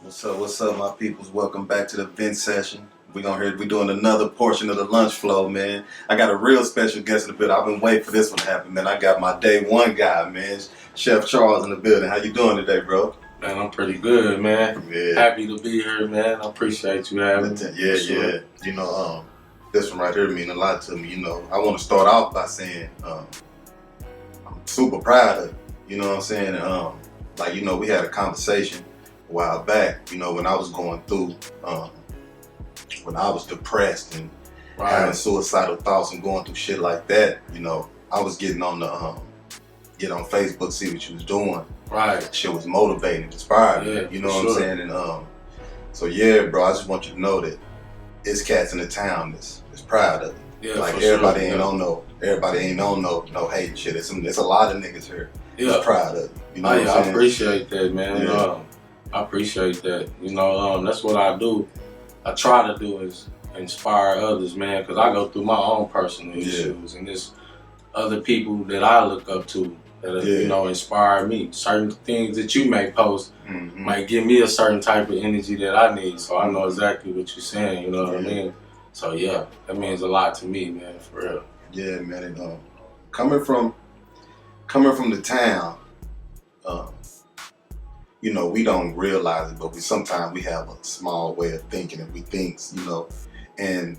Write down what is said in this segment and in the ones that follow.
What's up, my peoples? Welcome back to the vent session. We're doing another portion of the lunch flow, man. I got a real special guest in the building. I've been waiting for this one to happen, man. I got my day one guy, man, Chef Charles in the building. How you doing today, bro? Man, I'm pretty good, man. Yeah. Happy to be here, man. I appreciate you having me. Yeah. You know, this one right here means a lot to me. You know, I want to start off by saying I'm super proud of you. You know what I'm saying? Like, you know, we had a conversation a while back, you know, when I was going through, when I was depressed and having suicidal thoughts and going through shit like that, you know, I was getting on get on Facebook, see what you was doing. Right. Shit was motivating, inspiring. Yeah, you know what I'm saying? And so yeah, bro, I just want you to know that it's cats in the town that's proud of it. Yeah, like for everybody sure, ain't on no hate shit. It's a lot of niggas here that's proud of it. You know what I'm I saying? appreciate that, man. Yeah. I appreciate that. You know, that's what I do. I try to do is inspire others, man, because I go through my own personal issues, and there's other people that I look up to that you know, inspire me. Certain things that you may post might give me a certain type of energy that I need. So I know exactly what you're saying. You know what I mean? So yeah, that means a lot to me, man, for real. Yeah, man. And coming from the town, you know, we don't realize it, but sometimes we have a small way of thinking, and we think, you know, and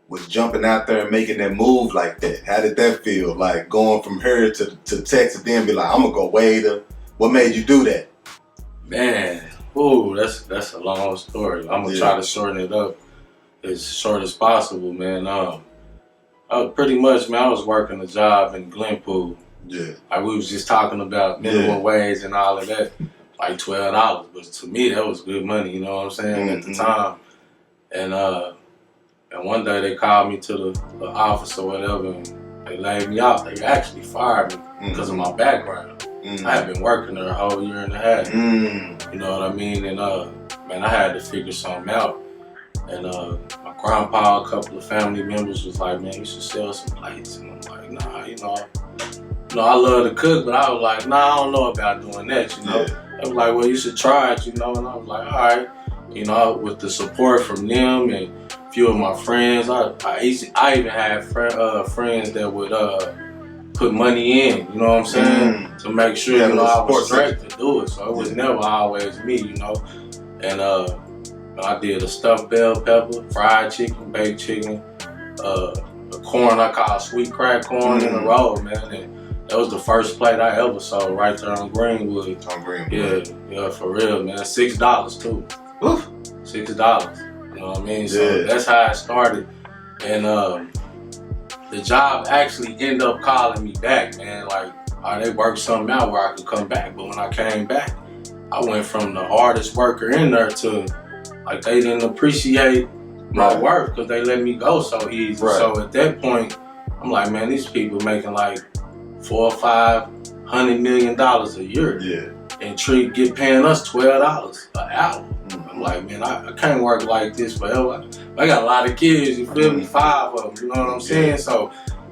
was jumping out there and making that move like that. How did that feel? Like going from here to Texas, then be like, I'm gonna go way to. What made you do that? Man, that's a long story. I'm gonna try to shorten it up as short as possible, man. Pretty much, man, I was working a job in Glenpool. Yeah. Like we was just talking about minimum wage and all of that, like $12. But to me, that was good money, you know what I'm saying, at the time. And one day they called me to the office or whatever, and they laid me off. They actually fired me because of my background. I had been working there a whole year and a half. You know what I mean? And man, I had to figure something out. And my grandpa, a couple of family members was like, man, you should sell some plates. And I'm like, nah, you know, I love to cook, but I was like, nah, I don't know about doing that, you know. They was like, well, you should try it, you know. And I was like, all right. You know, with the support from them and a few of my friends, I even had friends that would put money in, you know what I'm saying, to make sure, you know, I was straight to do it. So it was never always me, you know. And I did a stuffed bell pepper, fried chicken, baked chicken, the corn I call sweet crack corn in a roll, man. And that was the first plate I ever sold right there on Greenwood. Yeah, for real, man. $6 too. Oof. $6. You know what I mean? So that's how I started. And the job actually ended up calling me back, man. Like, they worked something out where I could come back. But when I came back, I went from the hardest worker in there to, like, they didn't appreciate my work because they let me go so easy. So at that point, I'm like, man, these people making like $400 or $500 million a year. And paying us $12 an hour. I'm like, man, I can't work like this forever. I got a lot of kids, you feel me? 5 of them, you know what I'm saying? So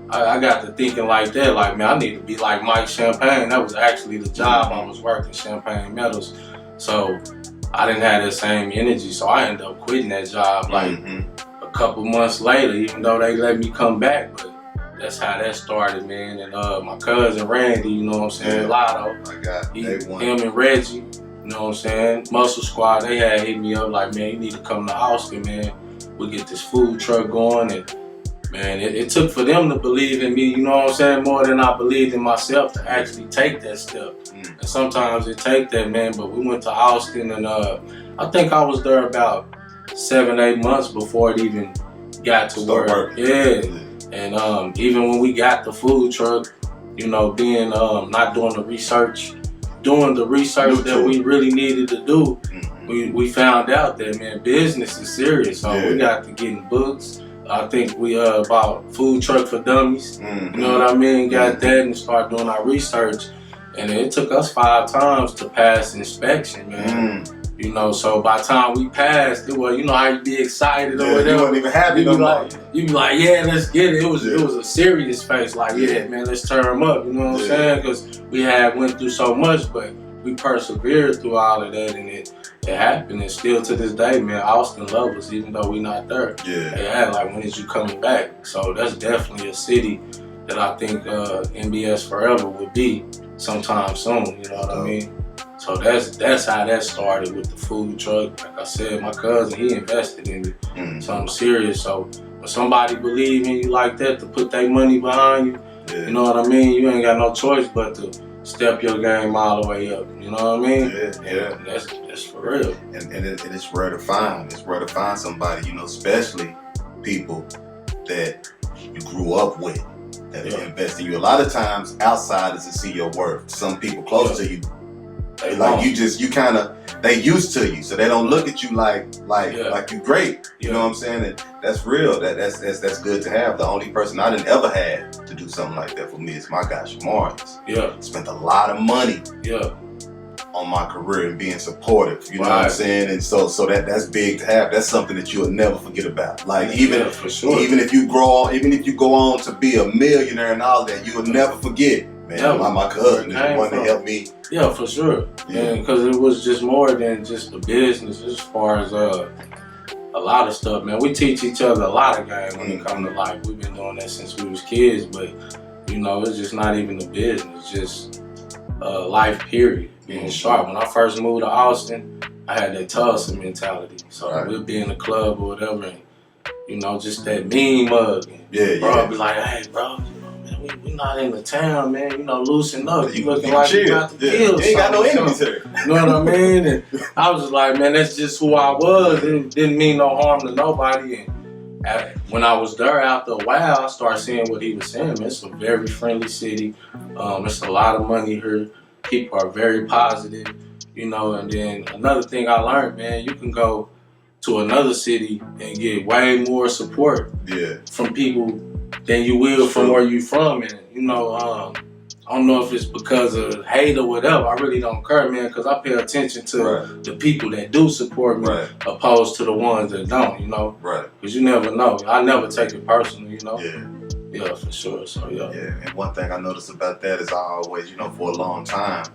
I got to thinking like that, like, man, I need to be like Mike Champagne. That was actually the job I was working, Champagne Metals. So I didn't have that same energy, so I ended up quitting that job like a couple months later, even though they let me come back. But that's how that started, man. And my cousin Randy, you know what I'm saying, Lotto, him and Reggie, you know what I'm saying, Muscle Squad, they had hit me up like, man, you need to come to Austin, man. We get this food truck going. And man, it took for them to believe in me, you know what I'm saying, more than I believed in myself to actually take that step. And sometimes it take that, man. But we went to Austin, and I think I was there about 7-8 months before it even got to work. And even when we got the food truck, you know, being not doing the research that we really needed to do, we found out that, man, business is serious. So we got to getting books. I think we bought Food Truck for Dummies. You know what I mean? Got that and started doing our research. And it took us 5 times to pass inspection, man. You know, so by the time we passed, it was, you know how you be excited or whatever. You weren't even happy no more. You be like, yeah, let's get it. It was a serious face, like, yeah, man, let's turn them up. You know what I'm saying? Because we had went through so much, but we persevered through all of that, and it happened, and still to this day, man, Austin love us, even though we not there. Yeah. They act like, when is you coming back? So that's definitely a city that I think MBS forever would be sometime soon. You know what I mean? So that's how that started with the food truck. Like I said, my cousin, he invested in it, something serious. So when somebody believe in you like that, to put their money behind you, you know what I mean? You ain't got no choice but to step your game all the way up. You know what I mean? Yeah. That's for real. And it's rare to find. It's rare to find somebody, you know, especially people that you grew up with that invest in you. A lot of times, outsiders will see your worth. Some people close to you, they used to you, so they don't look at you like you great. You know what I'm saying? And that's real. That's good to have. The only person I didn't ever had to do something like that for me is my guy Shamar's. Yeah. Spent a lot of money. Yeah. On my career and being supportive, you know what I'm saying? And so that's big to have. That's something that you'll never forget about. Like even for sure. even if you go on to be a millionaire and all that, you will never forget, man. My cousin is the one that helped me. Yeah, for sure. Yeah, because it was just more than just the business as far as a lot of stuff, man. We teach each other a lot of game when it comes to life. We've been doing that since we was kids, but you know, it's just not even the business, just life period. Being sharp. When I first moved to Austin, I had that TULSA mentality. So we'd be in the club or whatever, and you know, just that mean mug. And bro, I'd be like, hey, bro, you know, man, we not in the town, man. You know, loosen up. You looking like you got to kill. You ain't got no enemies here. You know what I mean? And I was just like, man, that's just who I was. It didn't mean no harm to nobody. And when I was there after a while, I started seeing what he was saying. Man, it's a very friendly city. It's a lot of money here. People are very positive, you know. And then another thing I learned, man, you can go to another city and get way more support from people than you will from where you from. And you know, I don't know if it's because of hate or whatever. I really don't care, man, because I pay attention to the people that do support me opposed to the ones that don't, you know. Because you never know. I never take it personal, you know. Yeah, for sure. So yeah, and one thing I noticed about that is I always, you know, for a long time,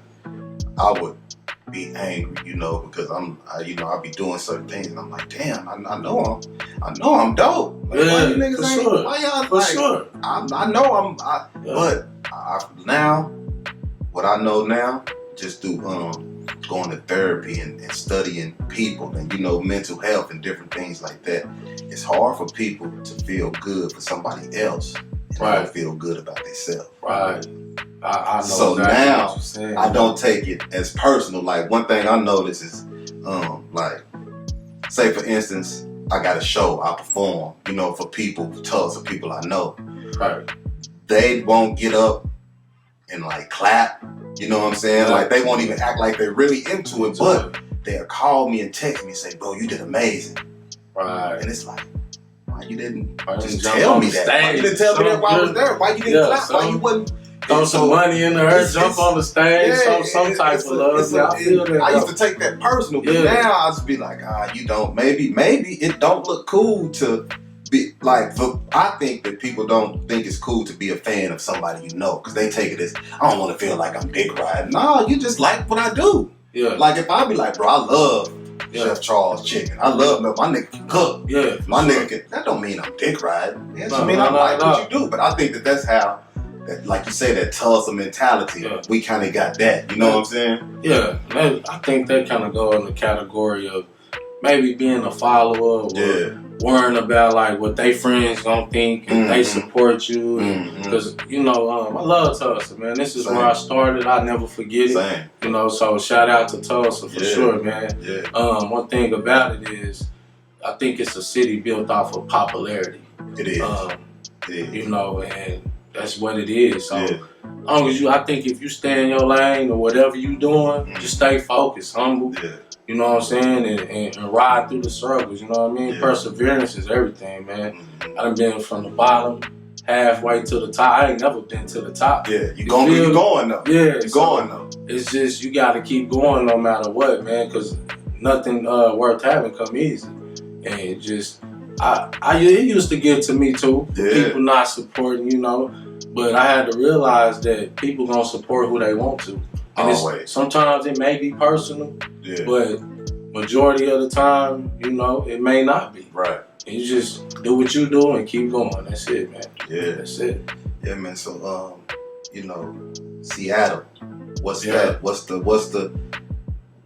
I would be angry, you know, because I be doing certain things, and I'm like, damn, I know I'm dope. Like, why you niggas ain't? Sure. Why y'all for like? Sure. I know but now, what I know now, just through going to therapy and studying people and, you know, mental health and different things like that, it's hard for people to feel good for somebody else and don't feel good about themselves. I know. So exactly now I don't take it as personal. Like, one thing I notice is like, say for instance, I got a show, I perform, you know, for people, tons of people I know. They won't get up and like clap, you know what I'm saying? Like, they won't even act like they're really into it, but they'll call me and text me and say, bro, you did amazing. And it's like, why you didn't just tell me that? Why you didn't tell me that while I was there? Why you didn't clap? Why you wouldn't throw some money in there, jump on the stage, some type of love? I feel that. I used to take that personal, but now I just be like, you don't, maybe it don't look cool to be like, I think that people don't think it's cool to be a fan of somebody you know, because they take it as, I don't want to feel like I'm dick riding. No, you just like what I do. Like, if I be like, bro, I love Chef Charles chicken, I love milk, my nigga can cook. My nigga can, that don't mean I'm dick riding. It just mean I like what you do. But I think that's how, that, like you say, that Tulsa mentality, we kind of got that. You know what I'm saying? Yeah, I think that kind of go in the category of maybe being a follower or worrying about like what they friends gonna think and they support you. Because you know, I love Tulsa, man. This is where I started. I never forget it. You know, so shout out to Tulsa for sure, man. One thing about it is, I think it's a city built off of popularity. It is. You know, and that's what it is. So as long as I think if you stay in your lane or whatever you doing, just stay focused, humble. You know what I'm saying? And ride through the struggles, you know what I mean? Perseverance is everything, man. I done been from the bottom halfway to the top. I ain't never been to the top. You going though. You're going though. It's just, you gotta keep going no matter what, man, because nothing worth having come easy. And it just, it used to get to me too. People not supporting, you know, but I had to realize that people gonna support who they want to. And sometimes it may be personal, but majority of the time, you know, it may not be. Right. And you just do what you do and keep going. That's it, man. Yeah. That's it. Yeah, man. So, you know, Seattle. What's that? What's the?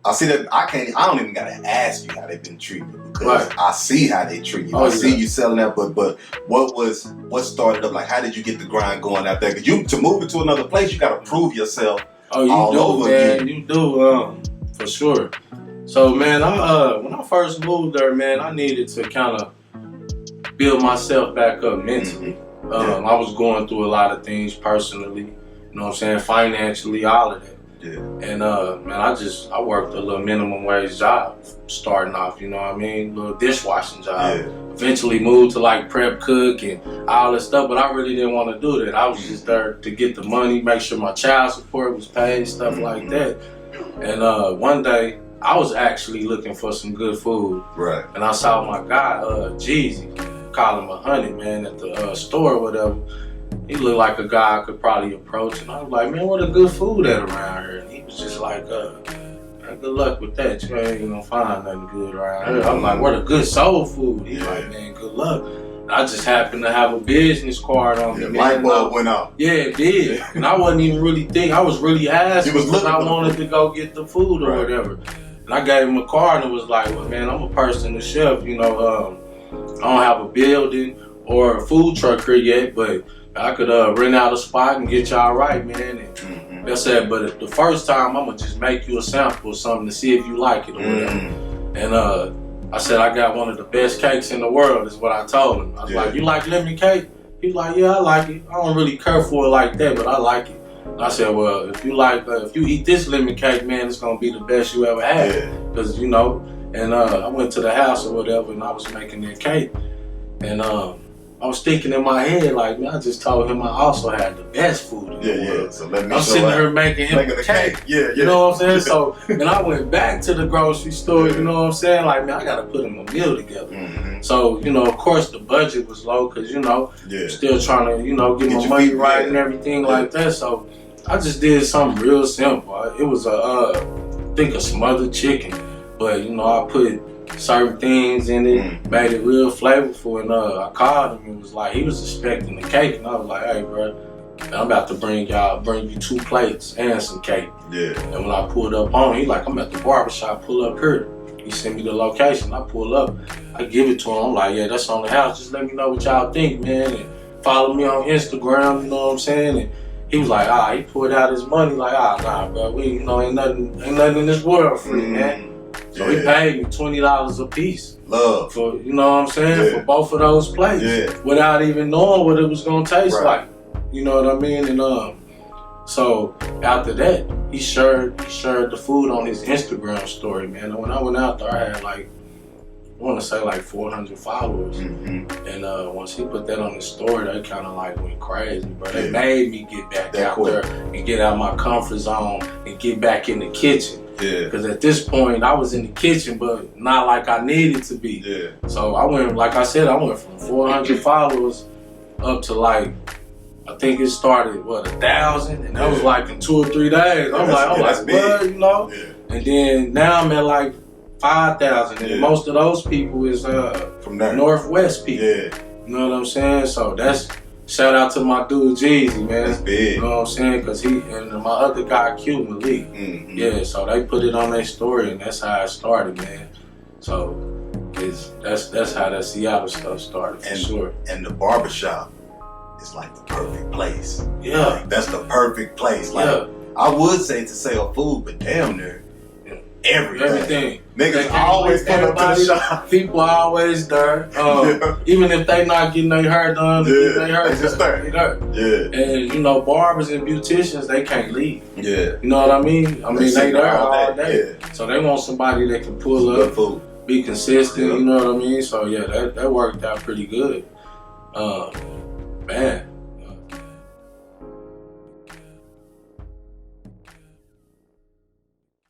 I see that. I don't even gotta ask you how they've been treated because I see how they treat you. I see you selling that. But what started up? Like, how did you get the grind going out there? Because to move into another place, you gotta prove yourself. Oh, you do, man. Again. You do, for sure. So, man, when I first moved there, man, I needed to kind of build myself back up mentally. I was going through a lot of things personally, you know what I'm saying, financially, all of that. Yeah. And man, I worked a little minimum wage job starting off, you know what I mean, little dishwashing job. Yeah. Eventually moved to like prep cook and all that stuff, but I really didn't want to do that. I was just there to get the money, make sure my child support was paid, stuff like that. And one day, I was actually looking for some good food. Right. And I saw my guy, Jeezy, call him 100, man, at the store or whatever. He looked like a guy I could probably approach. And I was like, man, what a good food at around here. And he was just like, good luck with that. You ain't gonna find nothing good around here. I'm like, what a good soul food. He's like, man, good luck. And I just happened to have a business card on me. Light bulb went off. Yeah, it did. And I wasn't even really thinking. I was really asking because I wanted to go get the food or whatever. And I gave him a card and was like, well, man, I'm a personal chef. You know, I don't have a building or a food truck here yet, but I could rent out a spot and get y'all right, man. And I said, but the first time, I'm going to just make you a sample or something to see if you like it or whatever. And I said, I got one of the best cakes in the world, is what I told him. I was like, you like lemon cake? He was like, yeah, I like it. I don't really care for it like that, but I like it. And I said, well, if you eat this lemon cake, man, it's going to be the best you ever had. Because, you know, and I went to the house or whatever, and I was making that cake. And I was thinking in my head, like, man, I just told him I also had the best food in the world. So let me I'm sitting here making him the cake. You know what I'm saying? So, and I went back to the grocery store, you know what I'm saying? Like, man, I got to put him a meal together. So, you know, of course, the budget was low because, you know, still trying to, you know, get my money right and everything like that. So, I just did something real simple. It was I think a smothered chicken. But, you know, I put certain things in it, made it real flavorful, and I called him and was like, he was expecting the cake, and I was like, hey, bro, I'm about to bring you 2 plates and some cake. Yeah. And when I pulled up on him, he like, I'm at the barbershop, pull up here. He sent me the location, I pull up, I give it to him, I'm like, yeah, that's on the house, just let me know what y'all think, man, and follow me on Instagram, you know what I'm saying, and he was like, he pulled out his money, like, nah, bro, we, you know, ain't nothing in this world free, man. So he paid me $20 a piece. Love. For, you know what I'm saying? For both of those plates. Without even knowing what it was gonna taste like. You know what I mean? And so after that, he shared the food on his Instagram story, man. And when I went out there, I had like, I wanna say like 400 followers. And once he put that on his story, they kinda like went crazy, bro. They made me get back out there and get out my comfort zone and get back in the kitchen. Because at this point, I was in the kitchen, but not like I needed to be. So I went, like I said, I went from 400 followers up to like, I think it started, 1,000? And that was like in 2 or 3 days. I'm like, what, you know? And then now I'm at like 5,000. And most of those people is from Northwest people. You know what I'm saying? So that's, shout out to my dude Jeezy, man. That's big. You know what I'm saying? Because he and my other guy, Q, Malik. Yeah, so they put it on their story, and that's how it started, man. So that's how that Seattle stuff started, for sure. And the barbershop is like the perfect place. Yeah. Like, that's the perfect place. Like, I would say to sell food, but damn near everything. Niggas always come up to the shop. People are always there. Even if they not getting their hair done, they just there. And you know, barbers and beauticians, they can't leave. You know what I mean? They there all day. So they want somebody that can pull up, be consistent. You know what I mean? So yeah, that worked out pretty good. Man.